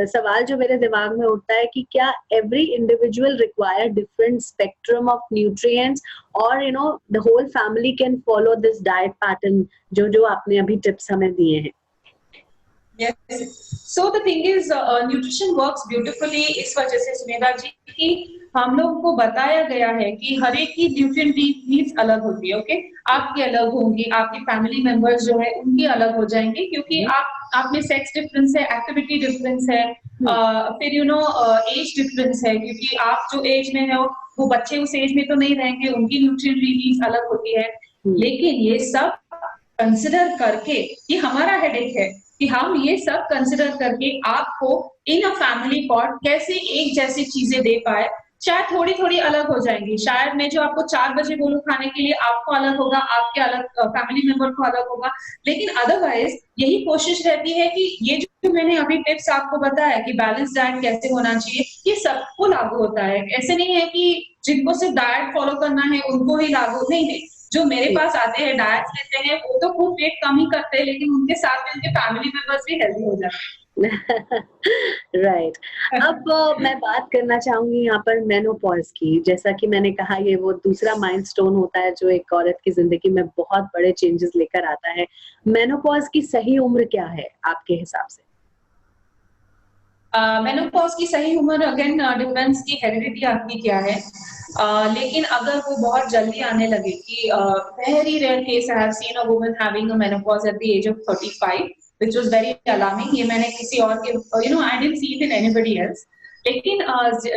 सवाल जो मेरे दिमाग में उठता है कि क्या every individual require different spectrum of nutrients, और the whole family can follow this diet pattern जो जो आपने अभी टिप्स हमें दिए हैं? Yes. So the thing is, nutrition works beautifully इस वजह से सुमेधा जी कि हम लोगों को बताया गया है कि हर एक की न्यूट्रिएंट नीड्स अलग होती है। ओके, आपकी अलग होंगी, आपकी फैमिली मेंबर्स जो है उनकी अलग हो जाएंगे, क्योंकि आप में सेक्स डिफरेंस है, एक्टिविटी डिफरेंस है, फिर एज डिफरेंस है, क्योंकि आप जो एज में हो वो बच्चे उस एज में तो नहीं रहेंगे, उनकी न्यूट्रिएंट नीड्स अलग होती है। लेकिन ये सब कंसिडर करके, ये हमारा हेडेक है कि हम ये सब कंसिडर करके आपको इन अ फैमिली पॉट कैसे एक जैसी चीजें दे पाए। शायद थोड़ी थोड़ी अलग हो जाएंगी, शायद मैं जो आपको 4 बजे बोलूं खाने के लिए, आपको अलग होगा, आपके अलग फैमिली मेंबर को अलग होगा, लेकिन अदरवाइज यही कोशिश रहती है कि ये जो मैंने अभी टिप्स आपको बताया कि बैलेंस डाइट कैसे होना चाहिए, ये सबको लागू होता है। ऐसे नहीं है कि जिनको सिर्फ डाइट फॉलो करना है उनको ही लागू, नहीं। जो मेरे पास आते हैं डाइट लेते हैं वो तो खुद वेट कम ही करते हैं, लेकिन उनके साथ में उनके फैमिली मेंबर्स भी हेल्दी हो जाते हैं। राइट। अब मैं बात करना चाहूंगी यहाँ पर मेनोपॉज की। जैसा कि मैंने कहा, ये वो दूसरा माइलस्टोन होता है जो एक औरत की जिंदगी में बहुत बड़े चेंजेस लेकर आता है। मेनोपॉज की सही उम्र क्या है आपके हिसाब से? मेनोपॉज की सही उम्र अगेन डिपेंड्स की हेरिडिटी आपकी क्या है, लेकिन अगर वो बहुत जल्दी आने लगे कि very rare case I have seen a woman having a menopause at the age of 35 which was very alarming. ये मैंने किसी और के I didn't see it in anybody else, लेकिन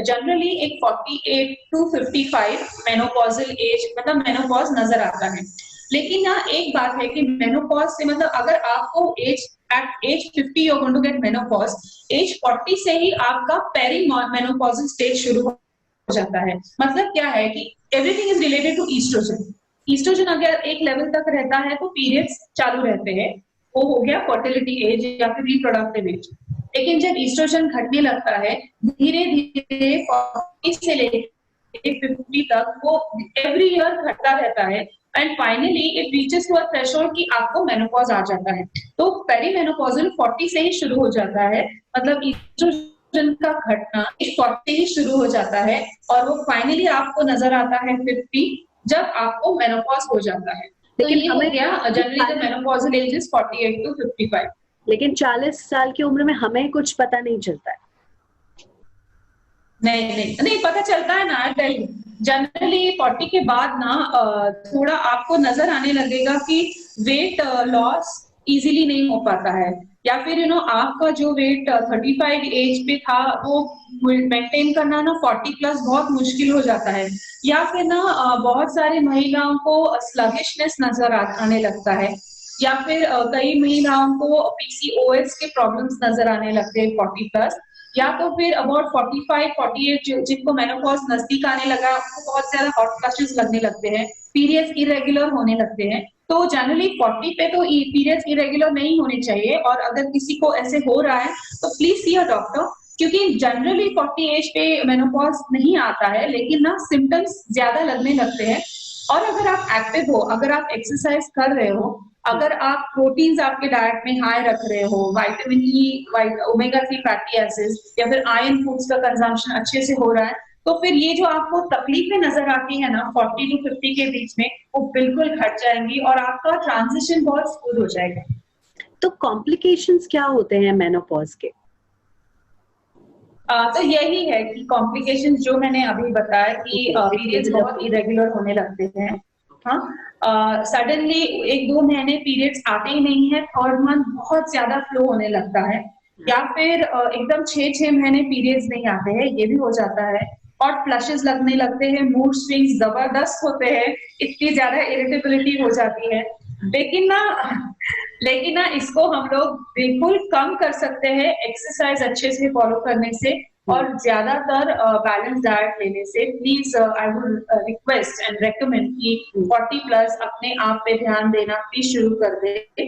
जनरली एक 48 टू 55 मेनोपॉजल एज, मतलब मेनोपॉज नजर आता है। लेकिन यहाँ एक बात है कि मेनोपॉज से मतलब अगर आपको age at age 50 you are going to get menopause, age 40 से ही आपका पेरी मेनोपॉजल स्टेज शुरू हो जाता है। मतलब क्या है कि everything is related to oestrogen. Oestrogen अगर एक लेवल तक रहता है तो पीरियड्स चालू रहते हैं, वो हो गया फर्टिलिटी एज या फिर रिप्रोडक्टिव एज। लेकिन जब ईस्ट्रोजन घटने लगता है धीरे धीरे 40 से लेकर 50 तक, वो एवरी ईयर घटता रहता है and finally it reaches to a threshold कि आपको मेनोपॉज आ जाता है। तो पेरीमेनोपॉजल 40 से ही शुरू हो जाता है, मतलब ईस्ट्रोजन का घटना इस 40 ही शुरू हो जाता है और वो फाइनली आपको नजर आता है 50 जब आपको मेनोपॉज हो जाता है। तो लेकिन ये हो गया generally the menopausal age is 48 to 55। लेकिन 40 साल की उम्र में हमें कुछ पता नहीं चलता है। नहीं पता चलता है ना। जनरली 40 के बाद ना थोड़ा आपको नजर आने लगेगा कि वेट लॉस इजीली नहीं हो पाता है, या फिर आपका जो वेट 35 एज पे था वो मेंटेन करना ना 40 प्लस बहुत मुश्किल हो जाता है। या फिर ना बहुत सारी महिलाओं को स्लगिशनेस नजर आने लगता है, या फिर कई महिलाओं को पीसीओएस के प्रॉब्लम्स नजर आने लगते हैं 40 प्लस, या तो फिर अबाउट 45 48 जिनको मेनोपॉज नजदीक आने लगा उनको बहुत ज्यादा हॉट फ्लशेस लगने लगते हैं, पीरियड्स इरेगुलर होने लगते हैं। तो जनरली 40 पे तो पीरियड्स इरेगुलर नहीं होने चाहिए, और अगर किसी को ऐसे हो रहा है तो प्लीज सी अ डॉक्टर, क्योंकि जनरली 40 एज पे मेनोपॉज नहीं आता है, लेकिन ना सिम्टम्स ज्यादा लगने लगते हैं। और अगर आप एक्टिव हो, अगर आप एक्सरसाइज कर रहे हो, अगर आप प्रोटीन्स आपके डाइट में हाई रख रहे हो, vitamin E, omega 3 fatty acids या फिर आयरन फूड्स का कंजम्पशन अच्छे से हो रहा है, तो फिर ये जो आपको तकलीफें नजर आती है ना 40 टू 50 के बीच में, वो बिल्कुल घट जाएंगी और आपका ट्रांजिशन बहुत स्मूथ हो जाएगा। तो कॉम्प्लिकेशंस क्या होते हैं मेनोपॉज के? तो यही है कि कॉम्प्लिकेशंस जो मैंने अभी बताया कि पीरियड्स बहुत इरेगुलर होने लगते हैं। हाँ, सडनली 1-2 महीने पीरियड्स आते ही नहीं है, थर्ड मंथ बहुत ज्यादा फ्लो होने लगता है, या फिर एकदम 6-6 महीने पीरियड्स नहीं आते हैं, ये भी हो जाता है। और फ्लशेस लगने लगते हैं, मूड स्विंग्स जबरदस्त होते हैं, इतनी ज्यादा इरिटेबिलिटी हो जाती है। लेकिन ना इसको हम लोग बिल्कुल कम कर सकते हैं एक्सरसाइज अच्छे से फॉलो करने से और ज्यादातर बैलेंस डाइट लेने से। Please I would request and recommend कि 40 प्लस अपने आप पे ध्यान देना प्लीज शुरू कर दे।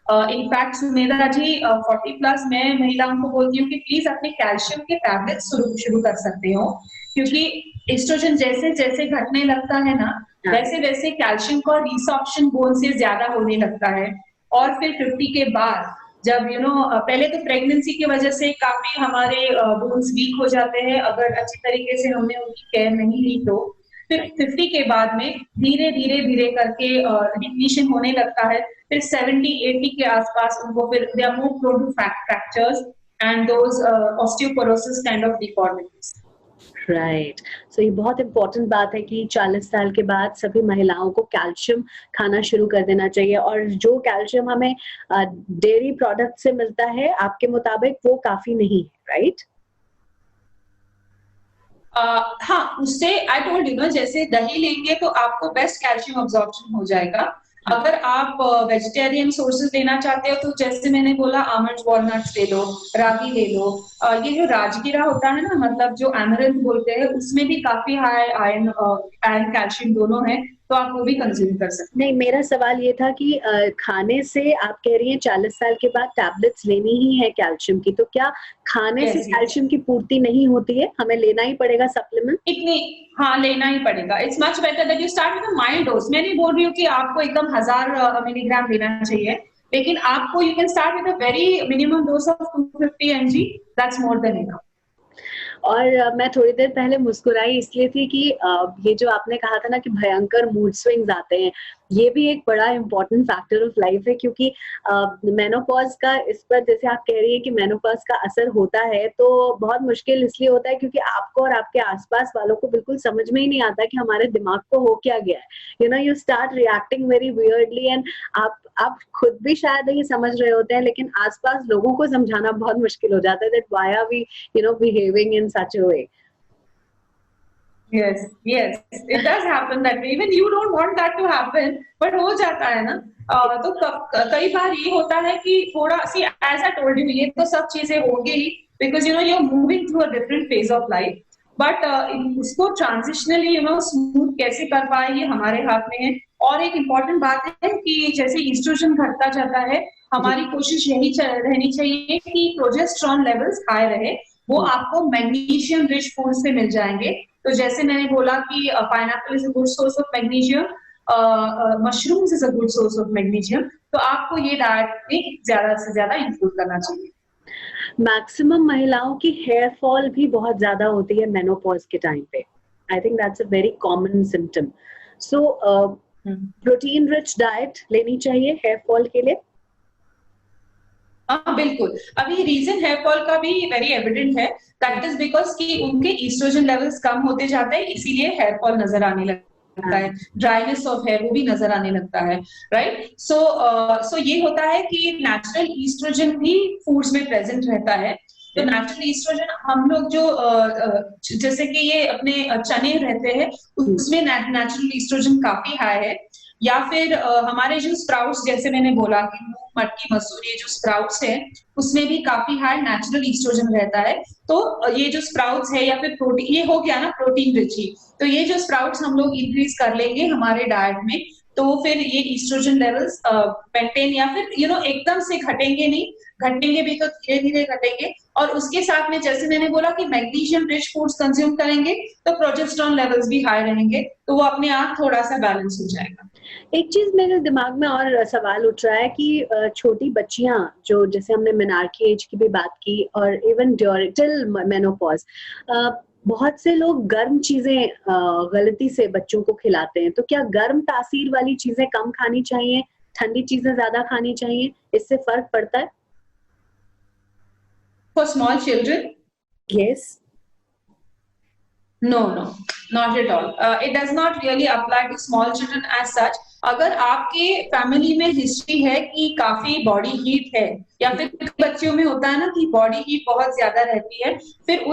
इनफैक्ट सुमेधा जी 40+ मैं महिलाओं को बोलती हूँ कि प्लीज अपने कैल्शियम के टैबलेट शुरू कर सकते हो, क्योंकि एस्ट्रोजन जैसे जैसे घटने लगता है ना, वैसे वैसे कैल्शियम का रिसॉर्प्शन बोन से ज्यादा होने लगता है। और फिर 50 के बाद जब पहले तो प्रेगनेंसी की वजह से काफी हमारे बोन्स वीक हो जाते हैं अगर अच्छी तरीके से हमने उनकी केयर नहीं ली तो। फिर 50 के बाद में धीरे धीरे धीरे करके डिप्लीशन होने लगता है। फिर 70-80 के आसपास उनको फिर they are more prone to fractures and those osteoporosis kind of deformities. Right, so ये बहुत इंपॉर्टेंट बात है कि 40 साल के बाद सभी महिलाओं को कैल्शियम खाना शुरू कर देना चाहिए, और जो कैल्शियम हमें डेयरी प्रोडक्ट से मिलता है आपके मुताबिक वो काफी नहीं है, राइट? हाँ, उससे आई टोल्ड यू ना, जैसे दही लेंगे तो आपको बेस्ट कैल्शियम अब्जॉर्प्शन हो जाएगा। अगर आप वेजिटेरियन सोर्सेज लेना चाहते हो तो जैसे मैंने बोला आमंड्स वॉलनट्स ले लो, रागी ले लो। ये जो राजगिरा होता है ना, मतलब जो एमरल्थ बोलते हैं, उसमें भी काफी हाई आयरन कैल्शियम दोनों है, तो आप वो भी कंज्यूम कर सकते हैं। नहीं, मेरा सवाल ये था कि खाने से आप कह रही हैं 40 साल के बाद टैबलेट्स लेनी ही है कैल्शियम की, तो क्या खाने से कैल्शियम की पूर्ति नहीं होती है, हमें लेना ही पड़ेगा सप्लीमेंट? हाँ, लेना ही पड़ेगा। It's much better that you start with a mild dose. मैं नहीं बोल रही हूँ कि आपको एकदम 1000 मिलीग्राम लेना चाहिए, लेकिन आपको you can start with a very minimum dose of 250 mg, that's more than enough. और मैं थोड़ी देर पहले मुस्कुराई इसलिए थी कि ये जो आपने कहा था ना कि भयंकर मूड स्विंग्स आते हैं, ये भी एक बड़ा इम्पोर्टेंट फैक्टर ऑफ लाइफ है, क्योंकि मेनोपॉज का इस पर, जैसे आप कह रही है कि मेनोपॉज का असर होता है, तो बहुत मुश्किल इसलिए होता है क्योंकि आपको और आपके आसपास वालों को बिल्कुल समझ में ही नहीं आता कि हमारे दिमाग को हो क्या गया है। You start reacting very weirdly, and आप खुद भी शायद ये समझ रहे होते हैं, लेकिन आसपास लोगों को समझाना बहुत मुश्किल हो जाता है that why are we behaving in such a way. Yes, it does happen that way. Even you don't want that to happen, but हो जाता है ना। तो कई बार ये होता है कि थोड़ा सी, as I told you, ये तो सब चीजें होंगी ही, because you're moving through a different phase of life. But उसको transitionally smooth कैसे कर पाए, ये हमारे हाथ में है। और एक important बात है कि जैसे estrogen घटता जाता है, हमारी कोशिश यही रहनी चाहिए कि प्रोजेस्टेरॉन लेवल्स हाई रहे। वो आपको मैग्नीशियम रिच फूड से मिल जाएंगे। तो जैसे मैंने बोला कि pineapple is a good source of magnesium, mushrooms is a good source of magnesium, तो आपको ये डाइट में ज्यादा से ज्यादा इंक्लूड करना चाहिए। मैक्सिमम महिलाओं की हेयर फॉल भी बहुत ज्यादा होती है मेनोपॉज के टाइम पे। I think that's a very common symptom. So protein rich diet लेनी चाहिए हेयर फॉल के लिए। हाँ, बिल्कुल। अभी रीजन हेयर फॉल का भी वेरी एविडेंट है, दैट इज बिकॉज कि उनके ईस्ट्रोजन लेवल्स कम होते जाते हैं, इसीलिए हेयर फॉल नजर आने लगता है, ड्राइनेस ऑफ हेयर वो भी नजर आने लगता है, राइट। सो ये होता है कि नेचुरल ईस्ट्रोजन भी फूड्स में प्रेजेंट रहता है। तो नेचुरल ईस्ट्रोजन हम लोग जो जैसे कि ये अपने चने रहते हैं, उसमें नेचुरल ईस्ट्रोजन काफी हाई है। या फिर हमारे जो स्प्राउट्स, जैसे मैंने बोला कि मूंग, मटकी, मसूर, ये जो स्प्राउट्स है उसमें भी काफी हाई नेचुरल ईस्ट्रोजन रहता है। तो ये जो स्प्राउट्स है या फिर प्रोटीन, ये हो गया ना प्रोटीन रिच ही, तो ये जो स्प्राउट्स हम लोग इंक्रीज कर लेंगे हमारे डाइट में, तो फिर ये ईस्ट्रोजन लेवल्स मेंटेन, या फिर एकदम से घटेंगे नहीं, घटेंगे भी तो धीरे धीरे घटेंगे। और उसके साथ में जैसे मैंने बोला कि मैग्नीशियम रिच फूड्स कंज्यूम करेंगे तो प्रोजेस्टेरॉन लेवल्स भी हाई रहेंगे, तो वो अपने आप थोड़ा सा बैलेंस हो जाएगा। एक चीज मेरे दिमाग में और सवाल उठ रहा है कि छोटी बच्चियां, जो जैसे हमने मेनार्की एज की भी बात की, और इवन ड्यूरिंग टिल मेनोपॉज, बहुत से लोग गर्म चीजें गलती से बच्चों को खिलाते हैं, तो क्या गर्म तासीर वाली चीजें कम खानी चाहिए, ठंडी चीजें ज्यादा खानी चाहिए, इससे फर्क पड़ता है? For small children? Yes. No, not at all. It does not really apply to small children as such. अगर आपके फैमिली में हिस्ट्री है कि काफी बॉडी हीट है, या फिर बच्चों में होता है ना कि बॉडी हीट बहुत ज्यादा रहती है, फिर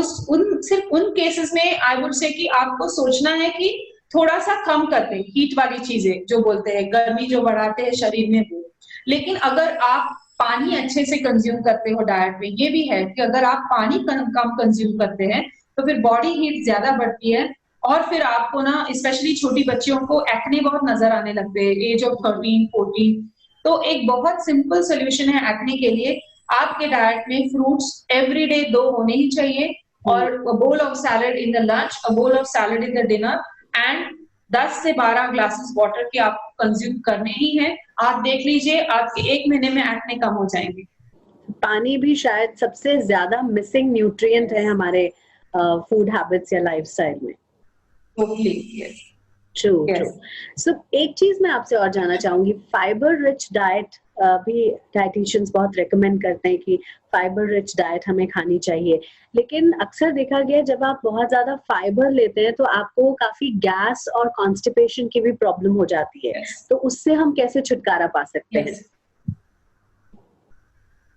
सिर्फ उन केसेस में आई वुड से कि आपको सोचना है कि थोड़ा सा कम करते हीट वाली चीजें, जो बोलते हैं गर्मी जो बढ़ाते हैं शरीर में वो। लेकिन अगर आप पानी अच्छे से कंज्यूम करते हो डाइट में, ये भी है कि अगर आप पानी कम कंज्यूम करते हैं तो फिर बॉडी हीट ज्यादा बढ़ती है, और फिर आपको ना स्पेशली छोटी बच्चियों को एक्ने बहुत नजर आने लगते हैं एज ऑफ 13-14। तो एक बहुत सिंपल सोल्यूशन है एक्ने के लिए, आपके डाइट में फ्रूट्स एवरीडे 2 होने ही चाहिए, और a bowl of salad in the lunch, a bowl of salad in the dinner, and 10 से 12 ग्लासेस वाटर के आपको कंज्यूम करने ही हैं। आप देख लीजिए आपके 1 महीने में एक्ने कम हो जाएंगे। पानी भी शायद सबसे ज्यादा मिसिंग न्यूट्रिएंट है हमारे फूड हैबिट्स या लाइफस्टाइल में। Totally, yes, true true. Yes. So एक चीज मैं आपसे और जानना चाहूंगी, फाइबर रिच डाइट भी डाइटिशियंस बहुत रेकमेंड करते हैं कि फाइबर रिच डाइट हमें खानी चाहिए, लेकिन अक्सर देखा गया है जब आप बहुत ज्यादा फाइबर लेते हैं तो आपको काफी गैस और कॉन्स्टिपेशन की भी प्रॉब्लम हो जाती है, यस, तो उससे हम कैसे छुटकारा पा सकते हैं? यस।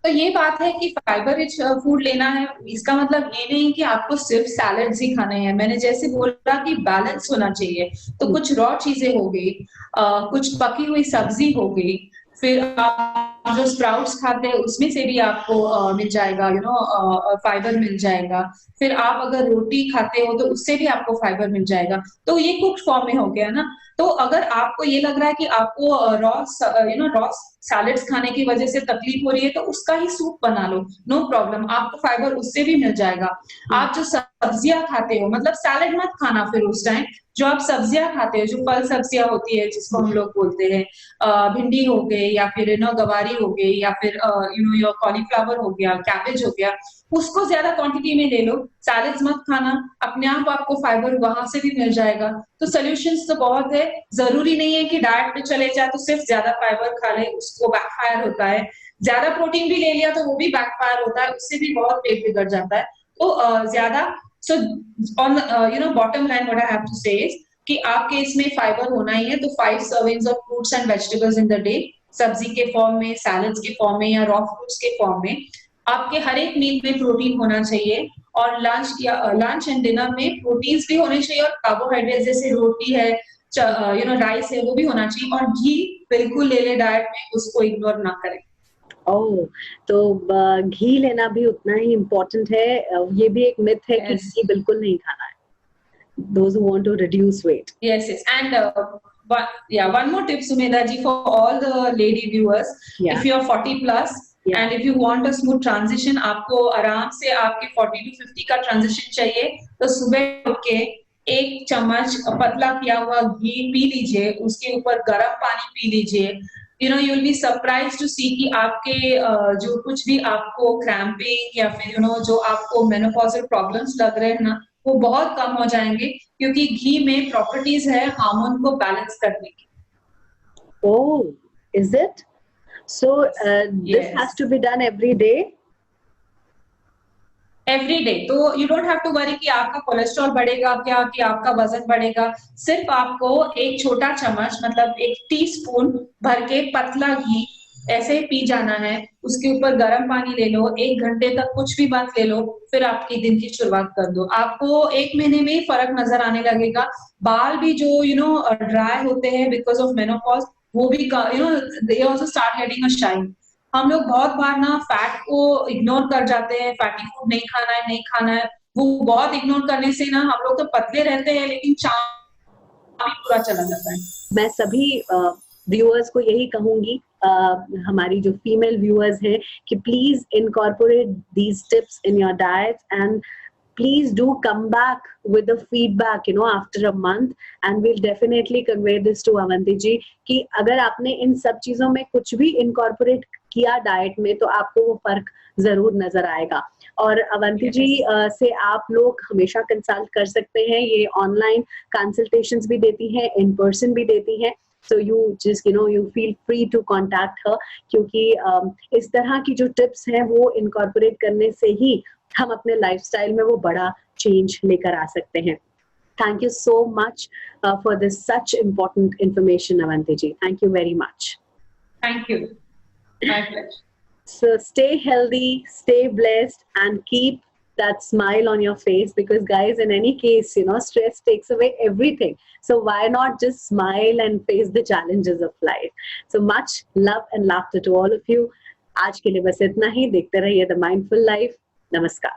तो ये बात है कि फाइबर रिच फूड लेना है, इसका मतलब ये नहीं कि आपको सिर्फ सैलेड्स ही खाने हैं। मैंने जैसे बोला कि बैलेंस होना चाहिए, तो कुछ रॉ चीजें हो गई, कुछ पकी हुई सब्जी हो गई, फिर आप जो स्प्राउट्स खाते हैं उसमें से भी आपको मिल जाएगा, फाइबर मिल जाएगा। फिर आप अगर रोटी खाते हो तो उससे भी आपको फाइबर मिल जाएगा। तो ये कुक्ड फॉर्म में हो गया ना। तो अगर आपको ये लग रहा है कि आपको रॉ सैलेड्स खाने की वजह से तकलीफ हो रही है, तो उसका ही सूप बना लो, नो प्रॉब्लम, आपको फाइबर उससे भी मिल जाएगा। आप जो सब्जियां खाते हो, मतलब सैलेड मत खाना फिर उस टाइम, जो आप सब्जियां खाते हो, जो फल सब्जियां होती है जिसको हम लोग बोलते हैं, भिंडी हो गई, या फिर गवारी हो गई, या फिर योर कॉलीफ्लावर हो गया, कैबेज हो गया, उसको ज्यादा क्वांटिटी में ले लो, सैलेड्स मत खाना, अपने आप आपको फाइबर वहां से भी मिल जाएगा। तो सोल्यूशंस तो बहुत है, जरूरी नहीं है कि डाइट पे चले जाए तो सिर्फ ज्यादा फाइबर खा ले, उसको बैकफायर होता है। ज्यादा प्रोटीन भी ले लिया तो वो भी बैकफायर होता है, उससे भी बहुत पेट बिगड़ जाता है। तो ज्यादा, so on bottom line what I have to say is कि आपके इसमें फाइबर होना ही है, तो 5 servings of fruits and vegetables in the day, सब्जी के फॉर्म में, सैलड्स के फॉर्म में, या रॉ फ्रूट्स के फॉर्म में। आपके हर एक मील में प्रोटीन होना चाहिए, और लंच एंड डिनर में प्रोटीन्स भी होने चाहिए, और कार्बोहाइड्रेट जैसे रोटी है, राइस है, वो भी होना चाहिए, और घी बिल्कुल ले ले डाइट में, उसको इग्नोर ना करें। ओह! तो घी लेना भी उतना ही इम्पोर्टेंट है। ये भी एक मिथ है कि Yes, घी बिल्कुल नहीं खाना है, those who want to reduce weight. yes, yes. And one more tip, Sumedha ji, for all the lady viewers. Yeah, If you are 40 plus yeah. and if you want a smooth transition, आपको आराम से आपके 40 to 50 का transition चाहिए, तो सुबह उठ के 1 चम्मच पतला किया हुआ घी पी लीजिए, उसके ऊपर गर्म पानी पी लीजिए। You will be surprised to see कि आपके जो कुछ भी आपको क्रैम्पिंग, या फिर जो आपको मेनोपॉजल प्रॉब्लम्स लग रहे हैं ना, वो बहुत कम हो जाएंगे, क्योंकि घी में प्रॉपर्टीज है हार्मोन को बैलेंस करने की। Oh, is it? So, this has yes, to be done every day? Every day. तो you don't have to worry कि आपका कोलेस्ट्रॉल बढ़ेगा क्या, कि आपका वजन बढ़ेगा। सिर्फ आपको एक छोटा चम्मच, मतलब 1 टीस्पून भर के पतला घी ऐसे ही पी जाना है, उसके ऊपर गर्म पानी ले लो, 1 घंटे तक कुछ भी मत ले लो, फिर आपके दिन की शुरुआत कर दो। आपको 1 महीने में ही फर्क नजर आने लगेगा। बाल भी जो ड्राई होते हैं बिकॉज ऑफ मेनोपॉज, वो भी they also start getting a shine. हम लोग बहुत बार ना फैट को इग्नोर कर जाते हैं, फैटी फूड नहीं खाना है, नहीं खाना है। वो बहुत इग्नोर करने से ना हम लोग तो पतले रहते हैं, लेकिन चाम भी पूरा चला जाता है। मैं सभी व्यूअर्स को यही कहूंगी, हमारी जो फीमेल व्यूअर्स हैं, कि please incorporate these tips in your diet, and please do come back with the feedback after a month, and we'll definitely convey this to Avanti ji कि अगर आपने इन सब चीजों में कुछ भी incorporate किया डाइट में, तो आपको वो फर्क जरूर नजर आएगा। और अवंती जी से आप लोग हमेशा कंसल्ट कर सकते हैं, ये ऑनलाइन कंसल्टेशंस भी देती हैं, इन पर्सन भी देती हैं। So you just you feel free to contact her, क्योंकि इस तरह की जो टिप्स हैं वो इनकॉर्पोरेट करने से ही हम अपने लाइफस्टाइल में वो बड़ा चेंज लेकर आ सकते हैं। Thank you so much for this such important information, Avanti ji. Thank you very much. Thank you. My pleasure. So stay healthy, stay blessed, and keep that smile on your face, because guys, in any case, stress takes away everything. So why not just smile and face the challenges of life? So much love and laughter to all of you. आज के लिए बस इतना ही। देखते रहिए the mindful life. नमस्कार।